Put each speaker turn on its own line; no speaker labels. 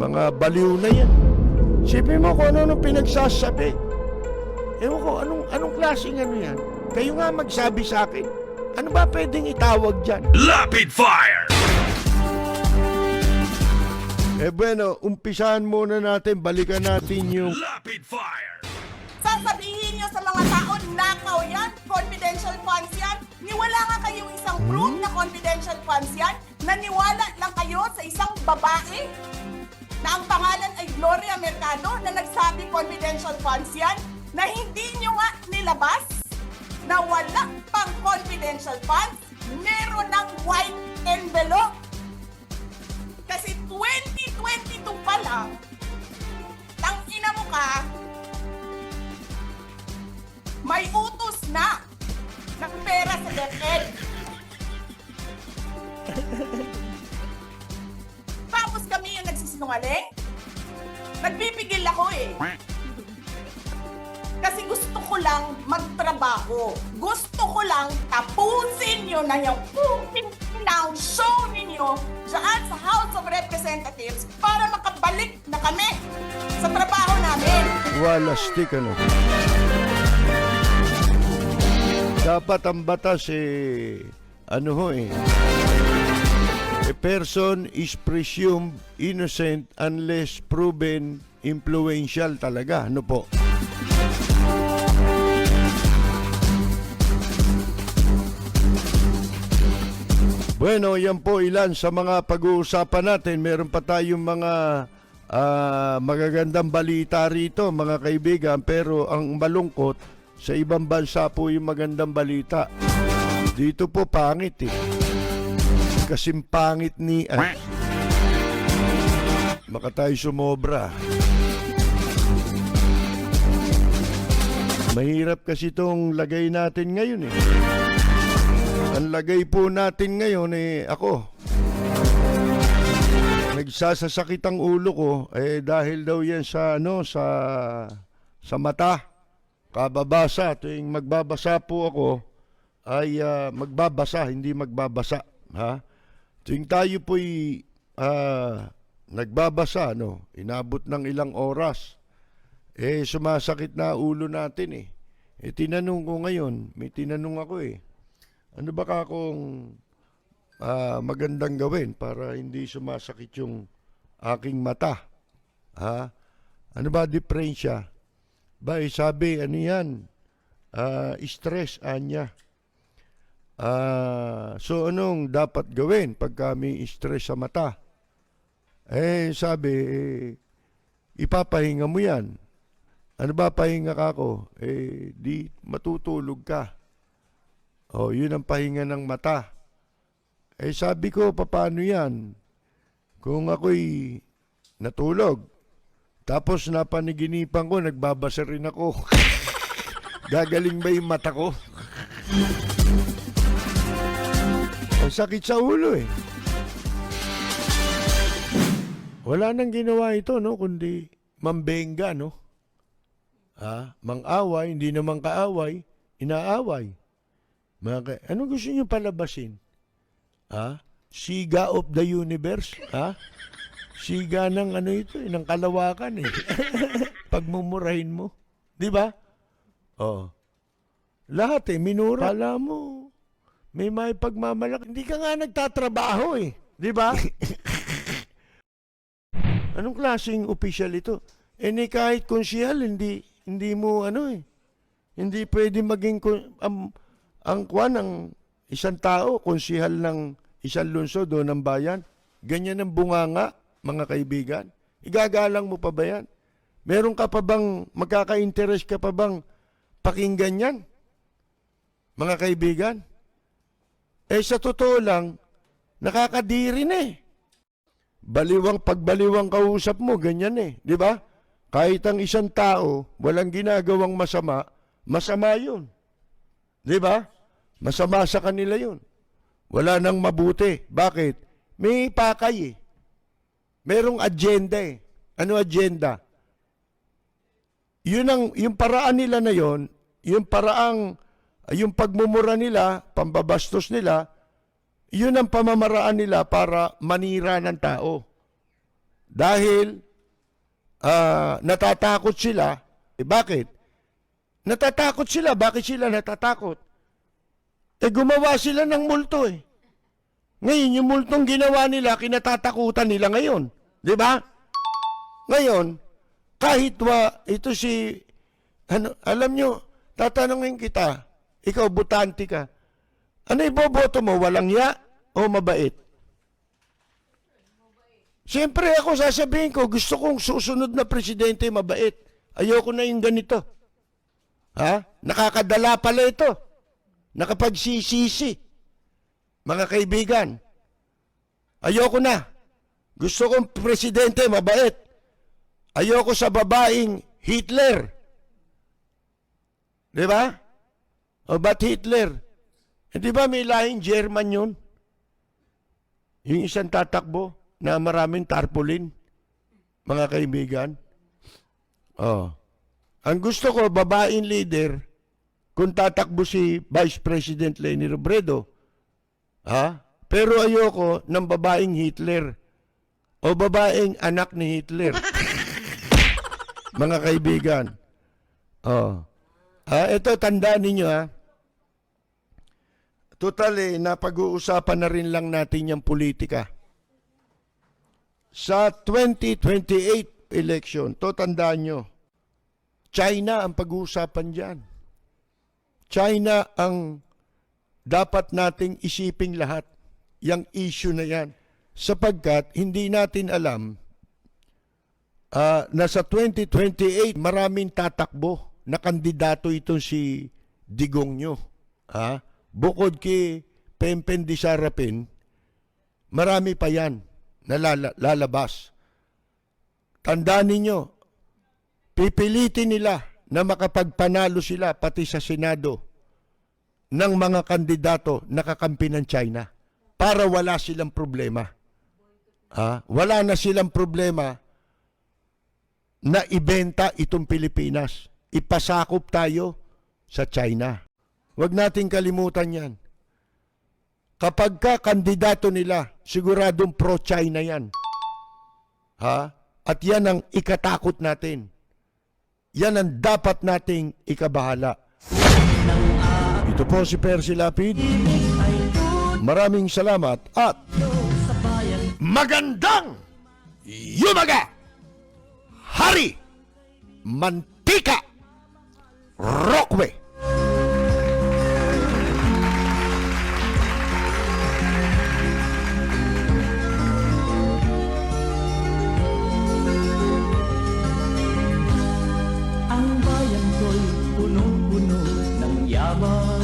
Mga baliw na yan. Sipin mo kung ano pinagsasabi. Ewan ko, anong klaseng ano yan? Kayo nga magsabi sa akin. Ano ba pwedeng itawag dyan?
Rapid fire!
Bueno, umpisahan muna natin. Balikan natin yung...
Rapid fire!
Sasabihin nyo sa mga tao, nakaw yan, confidential funds yan. Niwala nga kayong isang proof na confidential funds yan. Naniwala lang kayo sa isang babae na ang pangalan ay Gloria Mercado na nagsabi confidential funds yan, na hindi nyo nga nilabas, na wala pang confidential funds, meron ng white envelope. Kasi 2022 pa lang, tangina mo ka, may utos na ng pera sa DepEd. Tapos kami yung nagsisinungaling? Nagpipigil ako eh. Kasi gusto ko lang magtrabaho. Gusto ko lang tapusin nyo na yung ng show ninyo dyan sa House of Representatives para makabalik na kami sa trabaho namin.
Wala stick, ano? Dapat ang batas ano ho a person is presumed innocent unless proven influential talaga, ano po? Bueno, yan po ilan sa mga pag-uusapan natin. Meron pa tayong mga magagandang balita rito, mga kaibigan, pero ang malungkot, sa ibang bansa po yung magandang balita. Dito po pangit eh. Kasing pangit ni baka tayo sumobra. Mahirap kasi itong lagay natin ngayon eh. Ang lagay po natin ngayon ako. Nagsasasakit ang ulo ko dahil daw yan sa sa mata. Kababasa, tuwing magbabasa po ako ay magbabasa, hindi magbabasa, ha? Tuwing tayo po'y nagbabasa, inabot ng ilang oras, sumasakit na ulo natin eh. Tinanong ko ngayon, may tinanong ako ano ba akong magandang gawin para hindi sumasakit yung aking mata, ha? Ano ba diferensya? Sabi, ano yan? Stress, anya. So, anong dapat gawin pag kami stress sa mata? Sabi, ipapahinga mo yan. Ano ba pahinga ka ako? Di matutulog ka. Yun ang pahinga ng mata. Sabi ko, paano yan? Kung ako'y natulog, tapos napaniginipan ko, nagbabasa rin ako. Gagaling ba yung mata ko? Ang sakit sa ulo eh. Wala nang ginawa ito, kundi mambenga, mang-away, hindi naman kaaway, inaaway. Ano gusto niyo palabasin? Siga of the universe? Siga ng ng kalawakan eh. Pagmumurahin mo. Di ba? Lahat minura. Kala mo, may pagmamalaki. Hindi ka nga nagtatrabaho eh. Di ba? Anong klaseng official ito? Kahit konsyal, hindi mo hindi pwede maging ang isang tao, konsyal ng isang lungsod o ng bayan. Ganyan ang bunganga. Mga kaibigan, igagalang mo pa ba yan? Meron ka pa bang, magkaka-interest ka pa bang pakinggan yan? Mga kaibigan? Sa totoo lang, nakakadiri na eh. Pagbaliwang kausap mo, ganyan eh. Di ba? Kahit ang isang tao, walang ginagawang masama, masama yun. Di ba? Masama sa kanila yun. Wala nang mabuti. Bakit? May pakay eh. Merong agenda eh. Ano agenda? Yung paraan nila na yon, yung pagmumura nila, pambabastos nila, yun ang pamamaraan nila para manira ng tao. dahil natatakot sila. Bakit? Natatakot sila. Bakit sila natatakot? Gumawa sila ng multo eh. Ngayon, yung multong ginawa nila, kinatatakutan nila ngayon. Di ba? Ngayon, kahit ito si, alam nyo, tatanungin kita, ikaw, butante ka, ano iboboto mo, walang ya o mabait? Siyempre ako sasabihin ko, gusto kong susunod na presidente mabait. Ayoko na yung ganito. Ha? Nakakadala pala ito. Nakapagsisisi. Mga kaibigan, ayoko na. Gusto kong presidente mabait. Ayoko sa babaeng Hitler. Di ba? O ba't Hitler? Di ba may lahing German yun? Yung isang tatakbo na maraming tarpaulin, mga kaibigan. Ang gusto ko, babaeng leader, kung tatakbo si Vice President Leni Robredo, pero ayoko ng babaeng Hitler o babaeng anak ni Hitler. Mga kaibigan. Ito, tandaan ninyo Total napag-uusapan na rin lang natin yung politika. Sa 2028 election, tandaan nyo, China ang pag-uusapan dyan. China ang dapat nating isiping lahat, yung issue na yan. Sapagkat hindi natin alam na sa 2028 maraming tatakbo na kandidato itong si Digong nyo. Bukod kay Pempen Di Sarapin, marami pa yan na lalabas. Tandaan ninyo, pipilitin nila na makapagpanalo sila pati sa Senado ng mga kandidato na kakampi ng China para wala silang problema. Wala na silang problema na ibenta itong Pilipinas. Ipasakop tayo sa China. Huwag nating kalimutan yan. Kapag kandidato nila, siguradong pro-China yan. At yan ang ikatakot natin. Yan ang dapat nating ikabahala. Ito po si Percy Lapid. Maraming salamat at magandang yumaga! Hari Mantika Rockway.
Ang bayan ko'y punong-puno ng yaman.